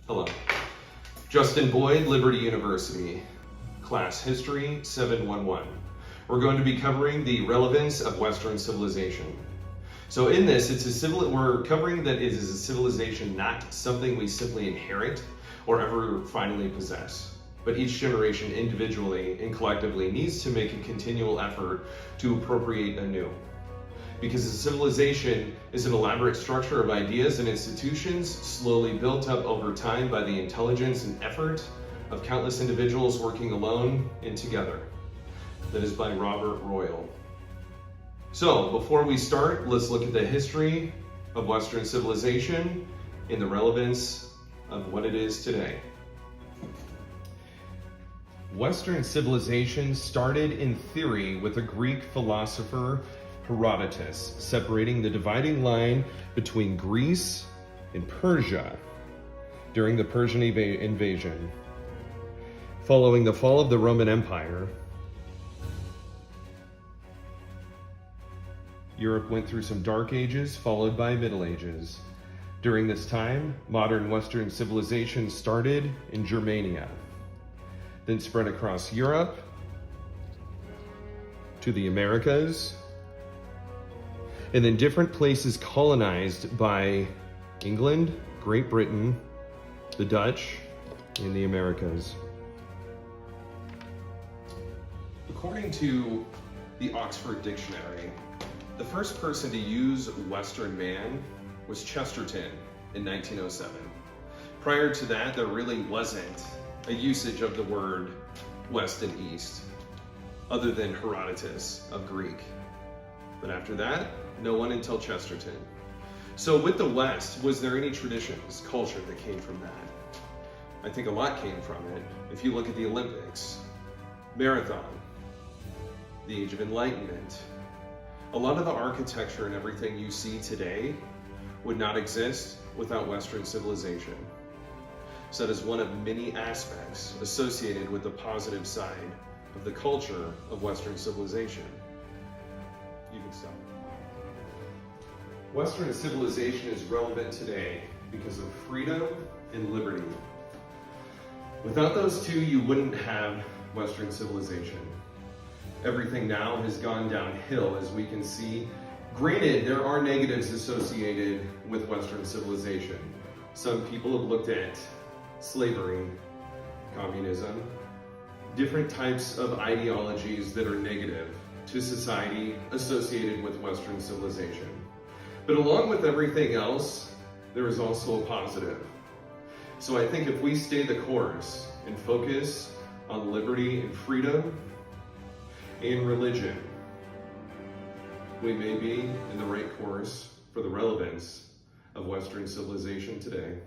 Hello. Justin Boyd, Liberty University. Class History 711. We're going to be covering the relevance of Western civilization. So in this, we're covering that it is a civilization, not something we simply inherit or ever finally possess. But each generation individually and collectively needs to make a continual effort to appropriate anew. Because a civilization is an elaborate structure of ideas and institutions slowly built up over time by the intelligence and effort of countless individuals working alone and together. That is by Robert Royal. So before we start, let's look at the history of Western civilization and the relevance of what it is today. Western civilization started in theory with a Greek philosopher, Herodotus, separating the dividing line between Greece and Persia during the Persian invasion. Following the fall of the Roman Empire, Europe went through some dark ages followed by Middle Ages. During this time, modern Western civilization started in Germania, then spread across Europe to the Americas, and then different places colonized by England, Great Britain, the Dutch, and the Americas. According to the Oxford Dictionary, the first person to use Western man was Chesterton in 1907. Prior to that, there really wasn't a usage of the word West and East, other than Herodotus of Greek. But after that, no one until Chesterton. So with the West, was there any traditions, culture that came from that? I think a lot came from it. If you look at the Olympics, marathon, the Age of Enlightenment, a lot of the architecture and everything you see today would not exist without Western civilization. So that is one of many aspects associated with the positive side of the culture of Western civilization. You can stop. Western civilization is relevant today because of freedom and liberty. Without those two, you wouldn't have Western civilization. Everything now has gone downhill, as we can see. Granted, there are negatives associated with Western civilization. Some people have looked at slavery, communism, different types of ideologies that are negative to society associated with Western civilization. But along with everything else, there is also a positive. So I think if we stay the course and focus on liberty and freedom and religion, we may be in the right course for the relevance of Western civilization today.